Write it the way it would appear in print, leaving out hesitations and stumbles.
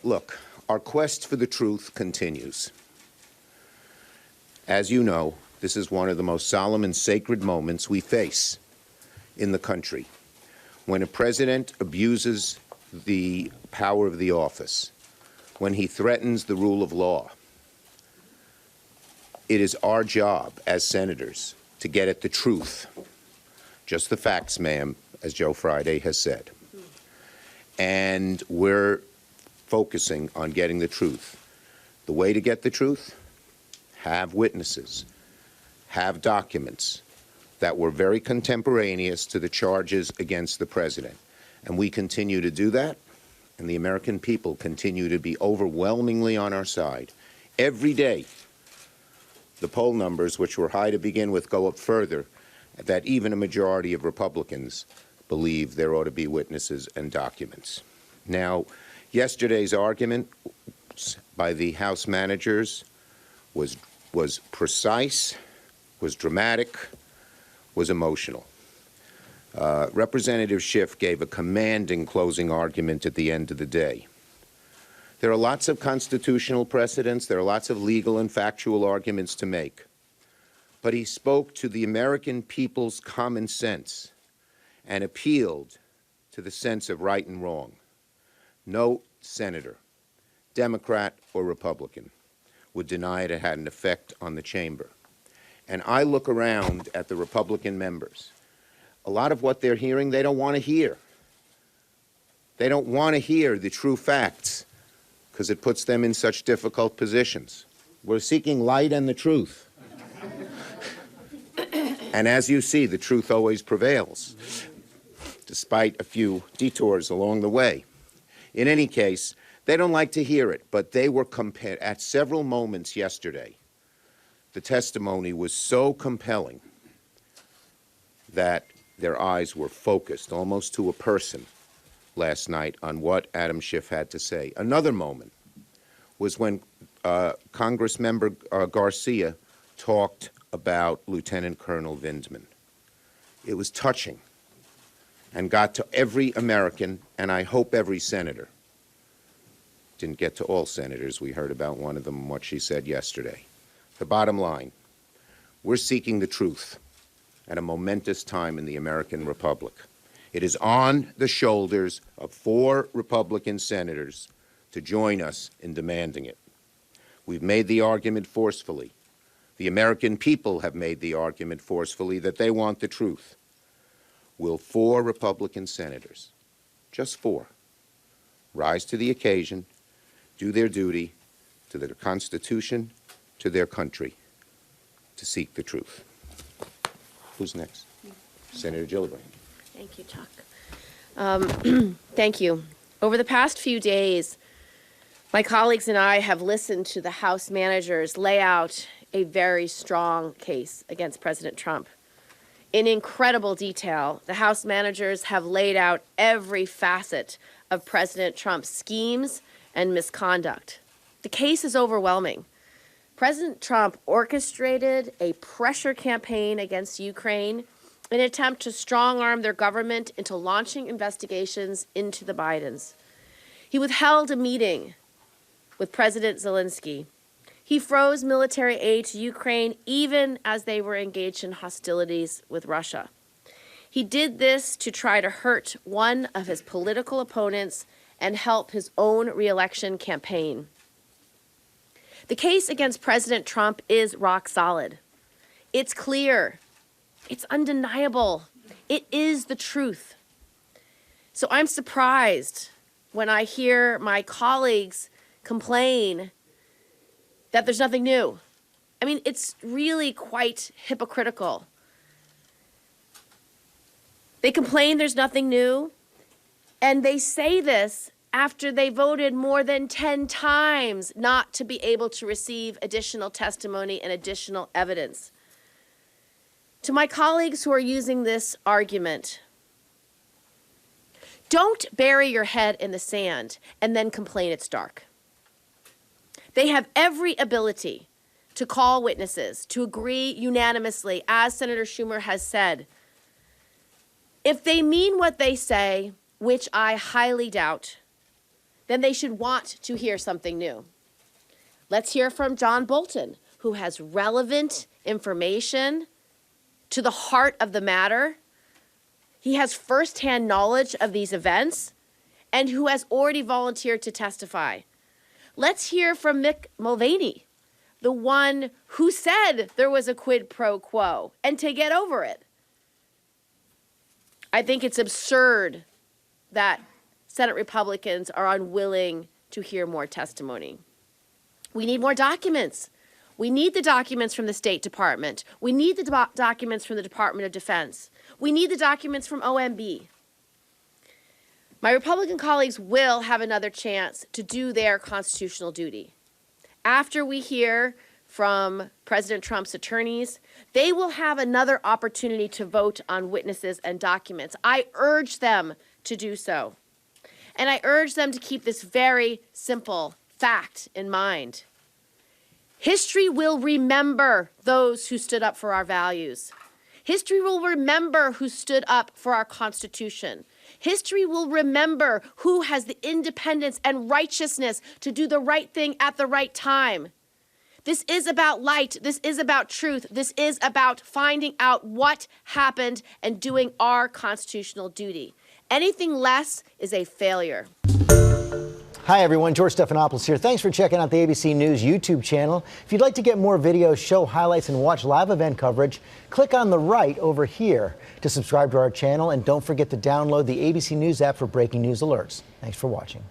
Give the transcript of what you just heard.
Look, our quest for the truth continues. As you know, this is one of the most solemn and sacred moments we face in the country. When a president abuses the power of the office, when he threatens the rule of law, it is our job as senators to get at the truth. Just the facts, ma'am, as Joe Friday has said. And we're focusing on getting the truth. The way to get the truth? Have witnesses, have documents that were very contemporaneous to the charges against the president. And we continue to do that, and the American people continue to be overwhelmingly on our side. Every day, the poll numbers, which were high to begin with, go up further, that even a majority of Republicans believe there ought to be witnesses and documents. Now, yesterday's argument by the House managers was precise, was dramatic, was emotional. Representative Schiff gave a commanding closing argument at the end of the day. There are lots of constitutional precedents, there are lots of legal and factual arguments to make, but he spoke to the American people's common sense and appealed to the sense of right and wrong. No senator, Democrat or Republican, would deny it had an effect on the chamber. And I look around at the Republican members. A lot of what they're hearing, they don't want to hear. They don't want to hear the true facts because it puts them in such difficult positions. We're seeking light and the truth. And as you see, the truth always prevails, despite a few detours along the way. In any case, they don't like to hear it, but they were at several moments yesterday. The testimony was so compelling that their eyes were focused almost to a person last night on what Adam Schiff had to say. Another moment was when Congressmember Garcia talked about Lieutenant Colonel Vindman. It was touching and got to every American, and I hope every senator. Didn't get to all senators. We heard about one of them and what she said yesterday. The bottom line, we're seeking the truth at a momentous time in the American Republic. It is on the shoulders of 4 Republican senators to join us in demanding it. We've made the argument forcefully. The American people have made the argument forcefully that they want the truth. Will 4 Republican senators, just 4, rise to the occasion, do their duty to their Constitution, to their country, to seek the truth? Who's next? Senator Gillibrand. Thank you, Chuck. Thank you. Over the past few days, my colleagues and I have listened to the House managers lay out a very strong case against President Trump. In incredible detail, the House managers have laid out every facet of President Trump's schemes and misconduct. The case is overwhelming. President Trump orchestrated a pressure campaign against Ukraine in an attempt to strong-arm their government into launching investigations into the Bidens. He withheld a meeting with President Zelensky. He froze military aid to Ukraine even as they were engaged in hostilities with Russia. He did this to try to hurt one of his political opponents and help his own re-election campaign. The case against President Trump is rock solid. It's clear. It's undeniable. It is the truth. So I'm surprised when I hear my colleagues complain that there's nothing new. I mean, it's really quite hypocritical. They complain there's nothing new, and they say this after they voted more than 10 times not to be able to receive additional testimony and additional evidence. To my colleagues who are using this argument, don't bury your head in the sand and then complain it's dark. They have every ability to call witnesses, to agree unanimously, as Senator Schumer has said. If they mean what they say, which I highly doubt, then they should want to hear something new. Let's hear from John Bolton, who has relevant information to the heart of the matter. He has firsthand knowledge of these events and who has already volunteered to testify. Let's hear from Mick Mulvaney, the one who said there was a quid pro quo, and to get over it. I think it's absurd that Senate Republicans are unwilling to hear more testimony. We need more documents. We need the documents from the State Department. We need the documents from the Department of Defense. We need the documents from OMB. My Republican colleagues will have another chance to do their constitutional duty. After we hear from President Trump's attorneys, they will have another opportunity to vote on witnesses and documents. I urge them to do so. And I urge them to keep this very simple fact in mind. History will remember those who stood up for our values. History will remember who stood up for our Constitution. History will remember who has the independence and righteousness to do the right thing at the right time. This is about light. This is about truth. This is about finding out what happened and doing our constitutional duty. Anything less is a failure. Hi, everyone. George Stephanopoulos here. Thanks for checking out the ABC News YouTube channel. If you'd like to get more videos, show highlights, and watch live event coverage, click on the right over here to subscribe to our channel. And don't forget to download the ABC News app for breaking news alerts. Thanks for watching.